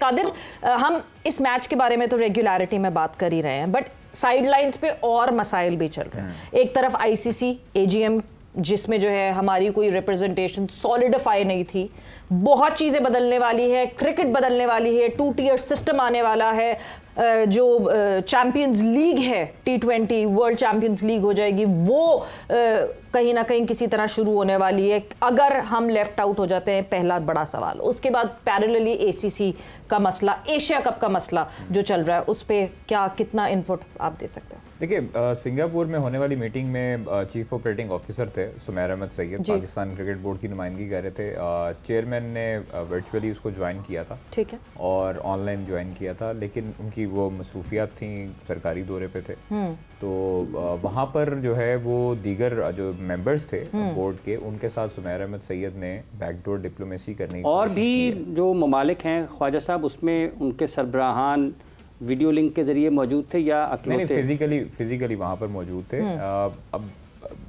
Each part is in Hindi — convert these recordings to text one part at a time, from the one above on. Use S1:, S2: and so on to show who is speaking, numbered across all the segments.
S1: कादिर, हम इस मैच के बारे में तो रेगुलरिटी में बात कर ही रहे हैं, बट साइडलाइंस पे और मसाइल भी चल रहे हैं। एक तरफ आईसीसी एजीएम जिसमें जो है हमारी कोई रिप्रेजेंटेशन सॉलिडिफाई नहीं थी, बहुत चीज़ें बदलने वाली है, क्रिकेट बदलने वाली है, 2 टियर सिस्टम आने वाला है, जो चैंपियंस लीग है T20 वर्ल्ड चैंपियंस लीग हो जाएगी, वो कहीं ना कहीं किसी तरह शुरू होने वाली है। अगर हम लेफ्ट आउट हो जाते हैं, पहला बड़ा सवाल। उसके बाद पैरेलली एसीसी का मसला, एशिया कप का मसला जो चल रहा है, उस पर क्या कितना इनपुट आप दे सकते हैं?
S2: देखिए, सिंगापुर में होने वाली मीटिंग में चीफ ऑपरेटिंग ऑफिसर थे सुमैर अहमद सैयद, पाकिस्तान क्रिकेट बोर्ड की नुमाइंदगी कर रहे थे। चेयरमैन ने वर्चुअली उसको ज्वाइन किया था, ठीक है, और ऑनलाइन ज्वाइन किया था, लेकिन उनकी वो मसरूफियात थी, सरकारी दौरे पे थे, तो वहाँ पर जो है वो दीगर जो मेंबर्स थे बोर्ड के, उनके साथ सुमैर अहमद सैयद ने बैकडोर डिप्लोमेसी करनी
S3: और भी जो ममालिक हैं ख्वाजा साहब, उसमें उनके सरबराहान वीडियो लिंक के जरिए मौजूद थे या अकेले?
S2: फिजिकली वहाँ पर मौजूद थे। अब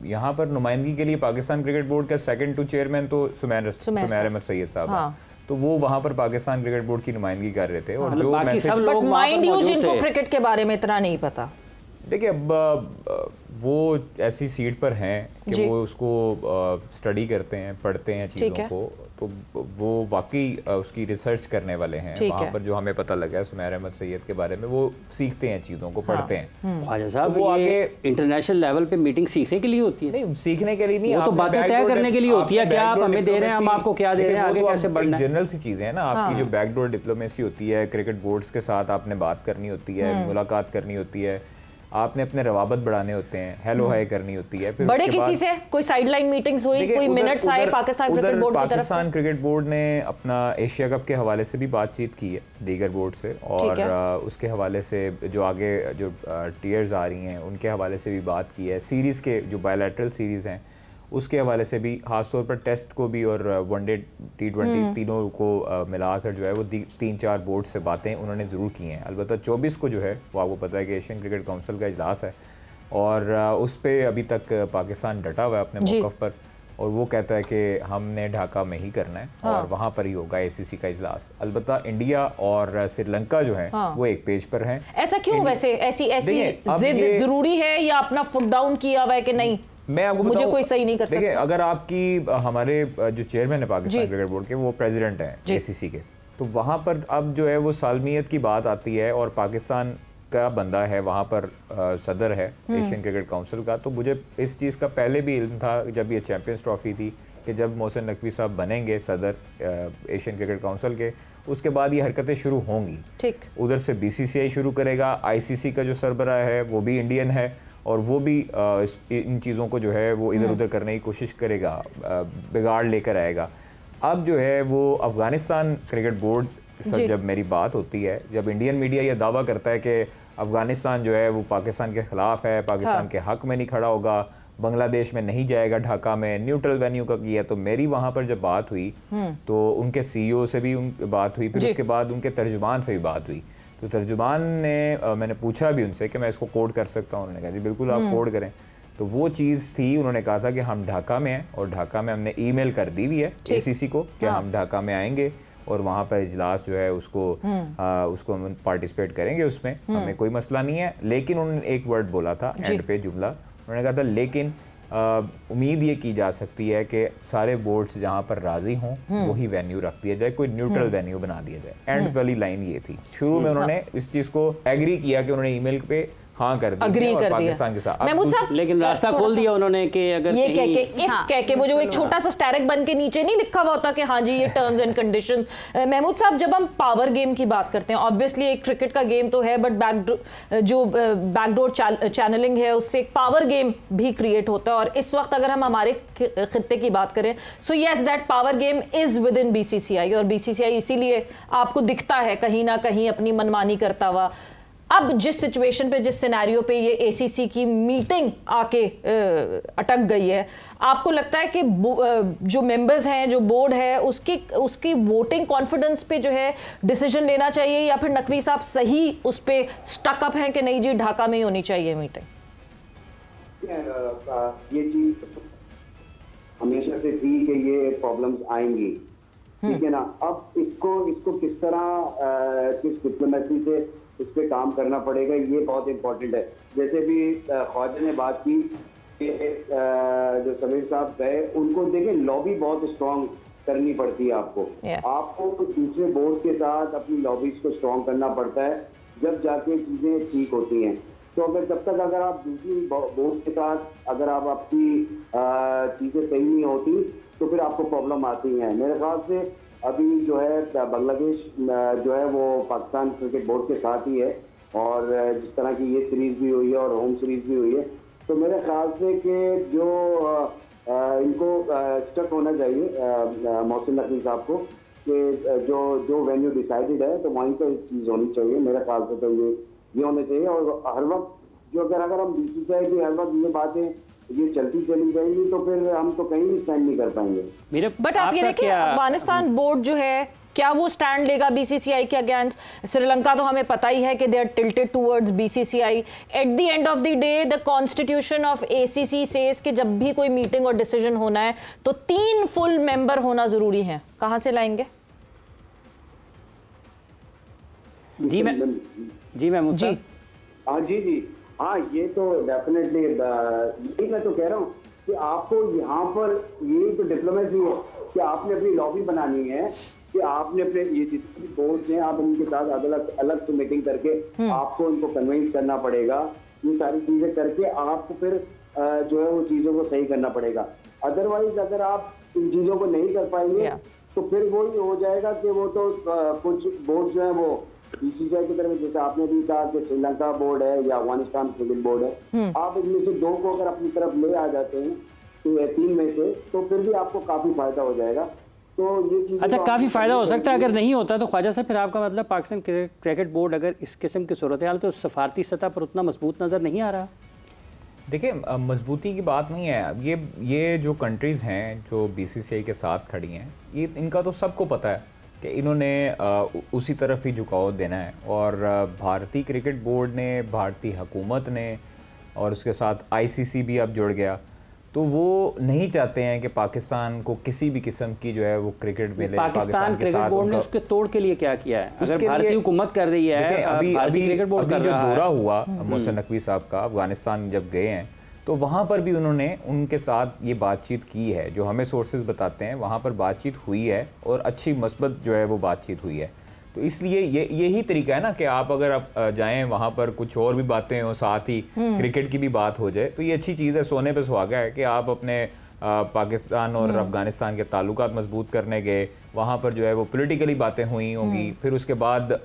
S2: यहाँ पर नुमाइंदगी के लिए पाकिस्तान क्रिकेट बोर्ड का सेकंड टू चेयरमैन तो सुमैर अहमद सैयद साहब हैं, तो वो वहाँ पर पाकिस्तान क्रिकेट बोर्ड की नुमाइंदगी कर रहे थे। और जो मैसेज,
S1: माइंड यू जिनको क्रिकेट के बारे में इतना नहीं पता,
S2: देखिए अब वो ऐसी सीट पर हैं कि वो उसको स्टडी करते हैं, पढ़ते हैं चीज़ों को, तो वो वाकई उसकी रिसर्च करने वाले हैं। वहाँ पर जो हमें पता लगा है सुमैर अहमद सैयद के बारे में, वो सीखते हैं चीज़ों को, पढ़ते हैं।
S3: ख्वाजा साहब, वो आगे इंटरनेशनल लेवल पे मीटिंग सीखने के लिए होती है?
S2: नहीं, सीखने के लिए नहीं,
S3: वो तो बातें तय करने के लिए होती है, क्या आप हमें दे रहे हैं, हम आपको क्या दे रहे हैं, आगे कैसे बढ़ना है।
S2: जनरल सी चीज़ें हैं ना, आपकी जो बैकडोर डिप्लोमेसी होती है, क्रिकेट बोर्ड्स के साथ आपने बात करनी होती है, मुलाकात करनी होती है, आपने अपने रवाबत बढ़ाने होते हैं, हेलो हाय करनी होती है। फिर
S1: बड़े किसी से कोई साइडलाइन मीटिंग्स हुई, कोई मिनट्स आए पाकिस्तान क्रिकेट बोर्ड की तरफ से?
S2: पाकिस्तान क्रिकेट बोर्ड ने अपना एशिया कप के हवाले से भी बातचीत की है दीगर बोर्ड से, और उसके हवाले से जो आगे जो टीयर्स आ रही हैं उनके हवाले से भी बात की है। सीरीज़ के जो बायलैटरल सीरीज़ हैं उसके हवाले से भी, खासतौर पर टेस्ट को भी और वनडे T20 तीनों को मिलाकर जो है वो 3-4 बोर्ड से बातें उन्होंने ज़रूर की हैं। अलबत्ता 24 को जो है वो आपको पता है कि एशियन क्रिकेट काउंसिल का इजलास है, और उस पर अभी तक पाकिस्तान डटा हुआ है अपने मौक़िफ़ पर, और वो कहता है कि हमने ढाका में ही करना है, और वहाँ पर ही होगा ACC का इजलास। अलबत्ता इंडिया और श्रीलंका जो है वो एक पेज पर हैं।
S1: ऐसा क्यों? वैसे ऐसी जिद ज़रूरी है या अपना फुट डाउन किया हुआ है कि नहीं?
S2: मैं आपको
S1: मुझे कोई सही नहीं कर सकता।
S2: देखिए, अगर आपकी हमारे जो चेयरमैन है पाकिस्तान क्रिकेट बोर्ड के, वो प्रेसिडेंट हैं ACC के, तो वहाँ पर अब जो है वो सालमियत की बात आती है, और पाकिस्तान का बंदा है वहाँ पर, सदर है एशियन क्रिकेट काउंसिल का। तो मुझे इस चीज़ का पहले भी इल्म था जब ये चैंपियंस ट्रॉफी थी, कि जब मोहसिन नकवी साहब बनेंगे सदर एशियन क्रिकेट काउंसिल के, उसके बाद ये हरकतें शुरू होंगी। ठीक, उधर से BCCI शुरू करेगा, ICC का जो सरबराह है वो भी इंडियन है, और वो भी इन चीज़ों को जो है वो इधर उधर करने की कोशिश करेगा, बिगाड़ लेकर आएगा। अब जो है वो अफ़गानिस्तान क्रिकेट बोर्ड से जब मेरी बात होती है, जब इंडियन मीडिया ये दावा करता है कि अफ़गानिस्तान जो है वो पाकिस्तान के ख़िलाफ़ है, पाकिस्तान के हक़ में नहीं खड़ा होगा, बांग्लादेश में नहीं जाएगा, ढाका में न्यूट्रल वेन्यू का किया, तो मेरी वहाँ पर जब बात हुई तो उनके CEO से भी बात हुई, फिर उसके बाद उनके तर्जुमान से भी बात हुई। तो तर्जुमान ने, मैंने पूछा भी उनसे कि मैं इसको कोड कर सकता हूँ, उन्होंने कहा जी बिल्कुल आप कोड करें। तो वो चीज़ थी, उन्होंने कहा था कि हम ढाका में हैं, और ढाका में हमने ईमेल कर दी हुई है ACC को कि हम ढाका में आएंगे, और वहाँ पर इजलास जो है उसको हम पार्टिसिपेट करेंगे, उसमें हमें कोई मसला नहीं है। लेकिन उन्होंने एक वर्ड बोला था एंड पे जुमला, उन्होंने कहा था लेकिन उम्मीद ये की जा सकती है कि सारे बोर्ड्स जहाँ पर राजी हों वही वेन्यू रख दिया जाए, कोई न्यूट्रल वेन्यू बना दिया जाए। एंड वाली लाइन ये थी। शुरू में उन्होंने इस चीज़ को एग्री किया कि उन्होंने ईमेल पे हाँ कर दिया और पाकिस्तान के साथ,
S3: लेकिन रास्ता खोल दिया उन्होंने कि अगर
S1: ये कह के वो जो एक छोटा सा स्टैरिक बन के नीचे नहीं लिखा हुआ होता कि हाँ जी ये टर्म्स एंड कंडीशंस। महमूद साहब, जब हम पावर गेम की बात करते हैं, ऑब्वियसली एक क्रिकेट का गेम तो है, बट बैकडोर चैनलिंग है, उससे एक पावर गेम भी क्रिएट होता है। और इस वक्त अगर हम हमारे खित्ते की बात करें, so yes that power game is with in BCCI, और BCCI इसीलिए आपको दिखता है कहीं ना कहीं अपनी मनमानी करता हुआ। अब जिस सिचुएशन पे, जिस सिनेरियो पे ये ACC की मीटिंग आके अटक गई है, आपको लगता है कि जो मेंबर्स हैं, जो बोर्ड है, उसकी वोटिंग कॉन्फिडेंस पे जो है डिसीजन लेना चाहिए, या फिर नकवी साहब सही उस पे स्टक अप हैं कि नहीं जी ढाका में ही होनी चाहिए मीटिंग?
S4: ये चीज हमेशा से थी कि ये प्रॉब्लम्स आएंगी, ठीक है ना। अब इसको किस तरह किस डिप्लोमेसी से इस पे काम करना पड़ेगा, ये बहुत इम्पोर्टेंट है। जैसे भी ख्वाजा ने बात की कि जो समीर साहब गए, उनको देखें लॉबी बहुत स्ट्रांग करनी पड़ती है आपको। आपको दूसरे बोर्ड के साथ अपनी लॉबीज को स्ट्रांग करना पड़ता है, जब जाके चीजें ठीक होती हैं। तो अगर आप दूसरी बोर्ड के साथ अगर आप आपकी चीजें सही नहीं होती तो फिर आपको प्रॉब्लम आती है। मेरे ख्याल से अभी जो है बांग्लादेश जो है वो पाकिस्तान क्रिकेट बोर्ड के साथ ही है, और जिस तरह की ये सीरीज भी हुई है और होम सीरीज भी हुई है, तो मेरे ख्याल से कि जो इनको स्टक होना चाहिए मोहसिन नकवी साहब को, कि जो वेन्यू डिसाइडेड है तो वहीं पर चीज़ होनी चाहिए। मेरे ख्याल से तो ये होना चाहिए। और हर वक्त जो अगर हम बीसीसीआई की हर वक्त ये बातें ये चलती चली जाएगी तो फिर हम तो कहीं भी स्टैंड नहीं कर पाएंगे।
S1: बट आप ये देखिए अफगानिस्तान बोर्ड जो है, क्या वो स्टैंड लेगा बीसीसीआई के अगेंस्ट? श्रीलंका तो हमें पता ही है कि they are tilted towards BCCI. At the end of the day the constitution of ACC says कि जब भी कोई मीटिंग और डिसीजन होना है तो 3 फुल मेंबर होना जरूरी है। कहां से लाएंगे?
S3: जी महमूद
S4: जी हाँ जी हाँ, ये तो डेफिनेटली यही मैं तो कह रहा हूँ कि आपको यहाँ पर ये तो डिप्लोमेसी है कि आपने अपनी लॉबी बनानी है, कि आपने अपने ये जितने बोर्ड हैं आप उनके साथ अलग से मीटिंग करके आपको उनको कन्विंस करना पड़ेगा। ये सारी चीजें करके आपको फिर जो है वो चीजों को सही करना पड़ेगा। अदरवाइज अगर आप इन चीजों को नहीं कर पाएंगे तो फिर वो ही हो जाएगा कि वो तो कुछ बोर्ड जो है वो बीसीसीआई की तरफ, जैसे आपने भी कहा कि श्रीलंका बोर्ड है या अफगानिस्तान क्रिकेट बोर्ड है, आप इनमें से 2 को अगर अपनी तरफ ले आ जाते हैं तो 3 में से, तो फिर भी आपको काफी फायदा हो जाएगा। तो ये चीज
S3: अच्छा, काफी फायदा हो सकता है। अगर नहीं होता तो ख्वाजा साहब फिर आपका मतलब पाकिस्तान क्रिकेट बोर्ड अगर इस किस्म की सूरत हाल तो सफारती सतह पर उतना मजबूत नजर नहीं आ रहा।
S2: देखिए, मजबूती की बात नहीं है। ये जो कंट्रीज़ हैं जो बीसीसीआई के साथ खड़ी हैं, ये इनका तो सबको पता है कि इन्होंने उसी तरफ ही झुकाव देना है। और भारतीय क्रिकेट बोर्ड ने, भारतीय हुकूमत ने, और उसके साथ आईसीसी भी अब जुड़ गया, तो वो नहीं चाहते हैं कि पाकिस्तान को किसी भी किस्म की जो है वो क्रिकेट मिले।
S3: पाकिस्तान क्रिकेट बोर्ड ने उसके तोड़ के लिए क्या किया है? अगर भारतीय हुकूमत कर रही है,
S2: अभी क्रिकेट बोर्ड का जो दौरा हुआ मोहसिन नकवी साहब का अफगानिस्तान जब गए हैं, तो वहाँ पर भी उन्होंने उनके साथ ये बातचीत की है। जो हमें सोर्सेज बताते हैं वहाँ पर बातचीत हुई है और अच्छी मस्बत जो है वो बातचीत हुई है। तो इसलिए यही तरीका है ना कि आप अगर आप जाएं वहाँ पर कुछ और भी बातें हो, साथ ही क्रिकेट की भी बात हो जाए, तो ये अच्छी चीज़ है। सोने पे सुहागा है कि आप अपने पाकिस्तान और अफगानिस्तान के ताल्लुकात मजबूत करने गए, वहाँ पर जो है वो पॉलिटिकली बातें हुई होंगी, फिर उसके बाद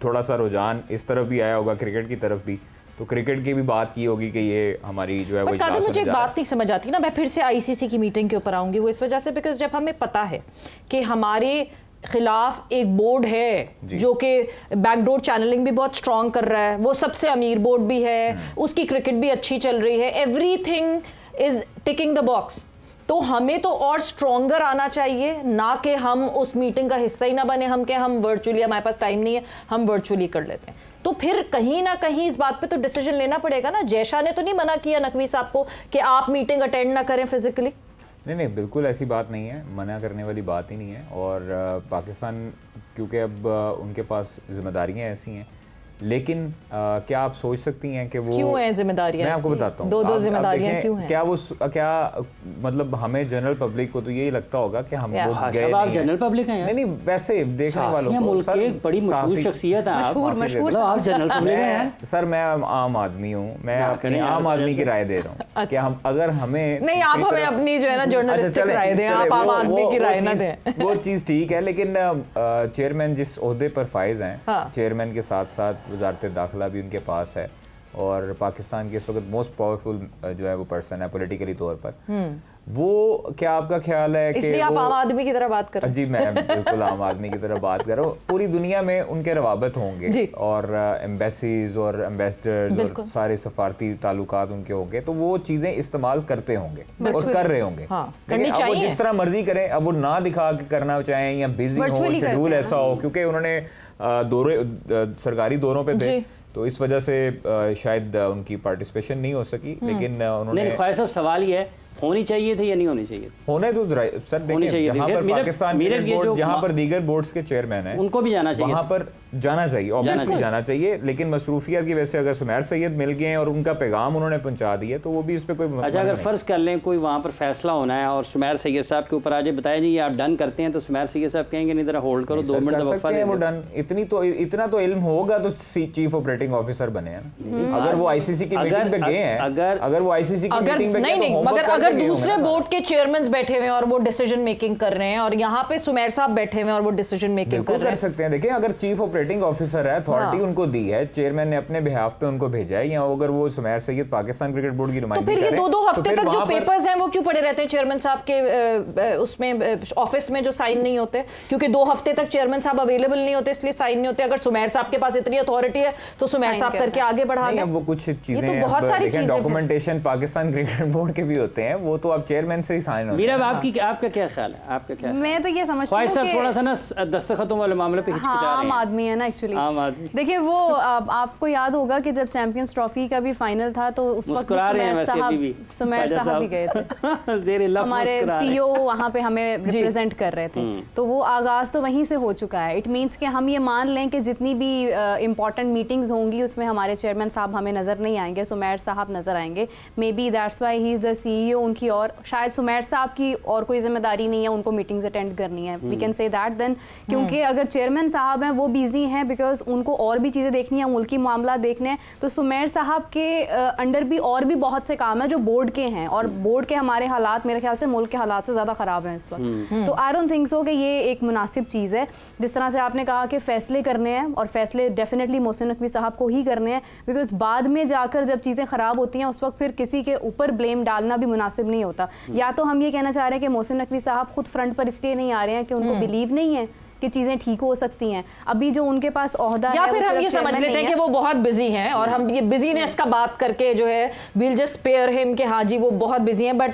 S2: थोड़ा सा रुझान इस तरफ भी आया होगा, क्रिकेट की तरफ भी, तो क्रिकेट की भी बात की होगी कि ये हमारी जो है वो इजलास
S1: मुझे एक बात नहीं समझ आती ना, मैं फिर से आईसीसी की मीटिंग के ऊपर आऊंगी। वो इस वजह से बिकॉज जब हमें पता है कि हमारे खिलाफ एक बोर्ड है जो कि बैकडोर चैनलिंग भी बहुत स्ट्रॉन्ग कर रहा है, वो सबसे अमीर बोर्ड भी है, उसकी क्रिकेट भी अच्छी चल रही है, everything is ticking the box. तो हमें तो और स्ट्रॉन्गर आना चाहिए, ना कि हम उस मीटिंग का हिस्सा ही ना बने, हम वर्चुअली, हमारे पास टाइम नहीं है, हम वर्चुअली कर लेते हैं। तो फिर कहीं ना कहीं इस बात पे तो डिसीजन लेना पड़ेगा ना। जयशाह ने तो नहीं मना किया नकवी साहब को कि आप मीटिंग अटेंड ना करें फिजिकली।
S2: नहीं, बिल्कुल ऐसी बात नहीं है, मना करने वाली बात ही नहीं है। और पाकिस्तान क्योंकि अब उनके पास जिम्मेदारियां ऐसी हैं, लेकिन क्या आप सोच सकती हैं कि वो
S1: क्यों है जिम्मेदारियां?
S2: मैं आपको बताता हूँ
S1: दो जिम्मेदारियां क्यों हैं?
S2: क्या मतलब हमें जनरल पब्लिक को तो यही लगता होगा कि हम लोग गए
S3: नहीं। आप जनरल पब्लिक हैं?
S2: नहीं, वैसे देखने वालों को
S3: मुल्क की एक बड़ी मशहूर शख्सियत है आप जनरल पब्लिक हैं।
S2: सर, मैं आम आदमी हूँ, मैं अपनी आम आदमी की राय दे रहा हूँ कि हम अगर हमें
S1: नहीं, आप हमें अपनी जो है ना जर्नलिस्टिक राय दें, आप आम आदमी की राय ना दें।
S2: वो चीज़ ठीक है, लेकिन चेयरमैन जिस ओहदे पर फाइज हैं, चेयरमैन के साथ साथ वजारत दाखिला भी उनके पास है, और पाकिस्तान के इस वक्त मोस्ट पावरफुल जो है वो पर्सन है पॉलिटिकली तौर पर। वो क्या आपका ख्याल है कि
S1: आप आम आदमी की तरह बात कर रहे हैं?
S2: जी, मैं बिल्कुल आम आदमी की तरह बात कर रहा हूँ। पूरी दुनिया में उनके रवाबत होंगे और एम्बेसीज और एम्बेसडर्स और सारे सफारती ताल्लुकात उनके होंगे, तो वो चीज़ें इस्तेमाल करते होंगे और कर रहे होंगे। लेकिन अब वो जिस तरह मर्जी करें, अब वो ना दिखा के करना चाहें या बिजी हो, शेड्यूल ऐसा हो, क्योंकि उन्होंने सरकारी दौरों पे थे, तो इस वजह से शायद उनकी पार्टिसिपेशन नहीं हो सकी। लेकिन उन्होंने
S3: ख्वाजा साहब, सवाल ये है होनी चाहिए थी या नहीं होनी चाहिए?
S2: होने तो सर देखिए, जहाँ पर पाकिस्तान क्रिकेट बोर्ड, जहाँ पर दीगर बोर्ड्स के चेयरमैन हैं,
S3: उनको भी जाना चाहिए,
S2: वहाँ पर जाना चाहिए, ऑब्वियसली जाना चाहिए, लेकिन मसरूफियत की वजह से अगर सुमैर सैयद मिल गए और उनका पैगाम उन्होंने पहुंचा दिया तो वो भी इस पे कोई
S3: अच्छा, अगर फर्ज कर लें कोई वहाँ पर फैसला होना है और सुमैर सैयद साहब के ऊपर आज बताया जी ये आप डन करते हैं, तो सुमैर सैयद साहब कहेंगे नहीं, जरा होल्ड करो 2 मिनट
S2: वो डन, इतना तो इल्म होगा तो चीफ ऑपरेटिंग ऑफिसर बने हैं। अगर वो आईसीसी की मीटिंग पे गए हैं, अगर वो आईसीसी की मीटिंग पे
S1: नहीं, मगर अगर दूसरे बोर्ड के चेयरमैन बैठे हुए हैं और वो डिसीजन मेकिंग कर रहे हैं और यहाँ पे सुमैर साहब बैठे हुए हैं और वो डिसीजन मेकिंग कर
S2: सकते हैं। देखिए, अगर चीफ ऑपरेटिंग ऑफिसर है, अथॉरिटी उनको दी है, चेयरमैन ने अपने बिहाफ पे उनको भेजा है, या अगर वो सुमैर सैयद पाकिस्तान क्रिकेट बोर्ड की नुमाइंदगी
S1: तो फिर ये 2-2 हफ्ते तक जो पेपर्स हैं वो क्यों पड़े रहते हैं चेयरमैन साहब के उसमें ऑफिस में जो साइन नहीं होते? क्योंकि 2 हफ्ते तक चेयरमैन साहब अवेलेबल नहीं होते, इसलिए साइन नहीं होते। अगर सुमैर साहब के पास इतनी अथॉरिटी है तो सुमैर साहब करके आगे बढ़ा दें।
S2: वो कुछ चीजें,
S1: तो बहुत सारी चीजें,
S2: डॉक्यूमेंटेशन पाकिस्तान क्रिकेट बोर्ड के भी होते हैं, वो तो आप चेयरमैन से ही साइन होते हैं।
S3: आपका क्या ख्याल है? आपका क्या?
S5: मैं तो ये समझती हूं कि
S3: थोड़ा सा ना दस्तखतों वाले मामले पे हिचकिचा रहे हैं।
S5: आम आदमी है ना एक्चुअली, आम आदमी। देखिए वो आपको याद होगा कि जब चैंपियंस ट्रॉफी का भी फाइनल था तो उस वक्त सुमैर साहब भी गए थे, हमारे सीईओ वहाँ पे हमें रिप्रेजेंट कर रहे थे, तो वो आगाज तो वहीं से हो चुका है। इट मीन्स कि हम ये मान लें कि जितनी भी इंपॉर्टेंट मीटिंग्स होंगी उसमें हमारे चेयरमैन साहब हमें नजर नहीं आएंगे, सुमैर साहब नजर आएंगे। May be that's why he is the CEO उनकी, और शायद सुमैर साहब की और कोई जिम्मेदारी नहीं है, उनको मीटिंग्स अटेंड करनी है, we can say that then. क्योंकि अगर चेयरमैन साहब हैं वो बिजी हैं बिकॉज उनको और भी चीज़ें देखनी है, मुल्की मामला देखने हैं, तो सुमैर साहब के अंडर भी और भी बहुत से काम है जो बोर्ड के हैं, और बोर्ड के हमारे हालात मेरे ख्याल से मुल्क के हालात से ज़्यादा ख़राब हैं इस वक्त। तो आई डोंट थिंक सो कि ये एक मुनासिब चीज़ है। जिस तरह से आपने कहा कि फ़ैसले करने हैं, और फैसले डेफिनेटली मोहसिन नकवी साहब को ही करने हैं, बिकॉज बाद में जाकर जब चीज़ें ख़राब होती हैं उस वक्त फिर किसी के ऊपर ब्लेम डालना भी मुनासिब नहीं होता। या तो हम ये कहना चाह रहे हैं कि मोहसिन नकवी साहब खुद फ्रंट पर इसलिए नहीं आ रहे हैं कि उनको बिलीव नहीं है कि चीजें ठीक हो सकती हैं, अभी जो उनके पास ओहदा है,
S1: या फिर हम ये समझ लेते हैं कि वो बहुत बिजी हैं और हम ये बिजीनेस का बात करके जो है वील जस्ट स्पेयर हिम कि हाँ जी वो बहुत बिजी हैं, बट